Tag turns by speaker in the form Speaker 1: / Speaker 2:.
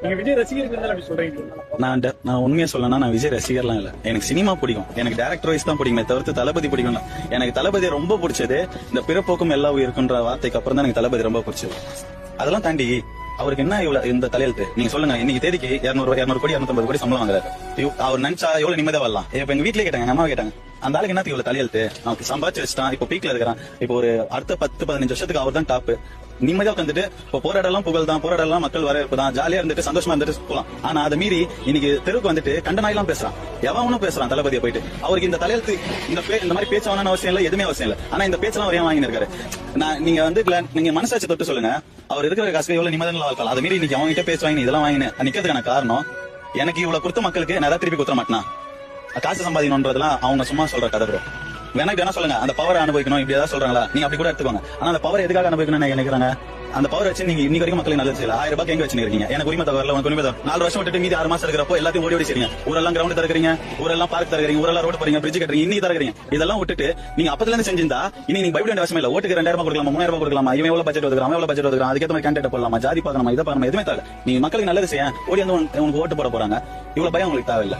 Speaker 1: நீங்க விஜய் ரசிகர்கள் அப்படி சொல்றீங்க.
Speaker 2: நான் உண்மையா சொல்லனா நான் விஜய் ரசிகர்லாம் இல்ல. எனக்கு சினிமா பிடிக்கும். எனக்கு டைரக்டர் வைஸ் தான் பிடிக்குமே தவிர்த்து தளபதி பிடிக்கும். எனக்கு தளபதி ரொம்ப பிடிச்சது இந்த பிறப்போக்கும் எல்லா உயிருக்குன்ற வார்த்தைக்கு அப்புறம் தான் எனக்கு தளபதி ரொம்ப பிடிச்சது. அதெல்லாம் தாண்டி அவருக்கு என்ன இவ்வளவு இந்த தலையெழுத்து நீங்க சொல்லுங்க. இன்னைக்கு தேதிக்கு 200 கோடி 250 கோடி சம்பளம் வாங்குறாரு. அவர் நினைச்சா எவ்வளவு நிம்மதியா வரலாம். இப்ப எங்க வீட்லயே கேட்டாங்க, எங்க அம்மா கேட்டாங்க, அந்த ஆளுக்கு என்ன இவ்வளவு தலையெழுத்து, அவருக்கு சம்பாதிச்சு வச்சுட்டான், இப்ப பீக்ல இருக்கிறான், இப்போ ஒரு அடுத்த 10-15 வருஷத்துக்கு அவர் தான் டாப். நிம்மதியா உட்காந்துட்டு இப்போ போராடலாம் புகழ் தான், போராடலாம் மக்கள் வரவேற்பு தான், ஜாலியா இருந்துட்டு சந்தோஷமா இருந்துட்டு போலாம். ஆனா அதை மீறி இன்னைக்கு தெருவுக்கு வந்துட்டு கண்டனாயெல்லாம் பேசுறான், எவனும் பேசுறான் தளபதியை போயிட்டு. அவருக்கு இந்த தலையெழுத்து இந்த மாதிரி பேச்ச வேணான அவசியம் இல்ல, எதுவுமே அவசியம் இல்ல. ஆனா இந்த பேச்செல்லாம் அவர் ஏன் வாங்கி இருக்காரு. நீங்க வந்து நீங்க மனசாட்சி தொட்டு சொல்லுங்க, அவர் இருக்கிற காசுக்கு எவ்வளவு நிம்மதியா வாழ்க்கலாம். அதை மீறி இன்னைக்கு அவங்க கிட்ட பேச்சு வாங்கி இதெல்லாம் வாங்கினேன் நிக்கிறதுக்கான காரணம், எனக்கு இவ்வளவு கொடுத்த மக்களுக்கு நான் ஏதாவது திருப்பி குத்துற மாட்டேனா. காசு சம்பாதிக்கணும்ன்றதுலாம் அவங்க சும்மா சொல்ற கதை ப்ரோ. வேணா சொல்லுங்க, அந்த பவரை அனுபவிக்கணும் இப்படி ஏதாவது சொல்றாங்களா, நீங்க அப்படி கூட எடுத்துக்கோங்க. ஆனா அந்த பவர் எதுக்காக அனுபவிக்கணும்னு நினைக்கிறாங்க. அந்த பவர் வச்சு நீங்க இன்னைக்கு வரைக்கும் மக்களுக்கு நல்லது செய்யல. 1000 ரூபாய் எங்க வச்சிருக்கீங்க. எனக்கு உரிமை தவிர உனக்கு உரிமை தவிர 4 வருஷம் விட்டுட்டு மீதி 6 மாசம் இருக்கிறப்போ எல்லாத்தையும் ஓடி செய்றீங்க. ஊரெல்லாம் கிரவுண்ட் தருக்கிறீங்க, ஊரெல்லாம் பார்க் தருக்கிறீங்க, ஊரெல்லாம் ரோடு போறீங்க, பிரிட்ஜ் கட்டுறீங்க, இன்னைக்கு தருக்கிறீங்க. இதெல்லாம் விட்டுட்டு நீங்க அப்பத்துல இருந்து செஞ்சிருந்தா இனி நீங்க பயப்பட வேண்டிய அவசியம் இல்ல. ஓட்டுக்கு 2000 ரூபாய் கொடுக்கலாமா, 3000 ரூபாய் கொடுக்கலாமா, இவன் எவ்வளவு பட்ஜெட் ஒதுக்குறான், எவ்வளவு பட்ஜெட் ஒதுக்குறான், அதுக்கேற்ற மாதிரி கேண்டிடேட் போடலாமா, ஜாதி பார்க்கணுமா, இதை பார்க்கணுமா, எதுவுமே தேவை. நீங்க மக்களுக்கு நல்லது செய்ய ஓடி வந்து உங்களுக்கு ஓட்டு போட போறாங்க. இவ்வளவு பயம் உங்களுக்கு தேவையில்லை.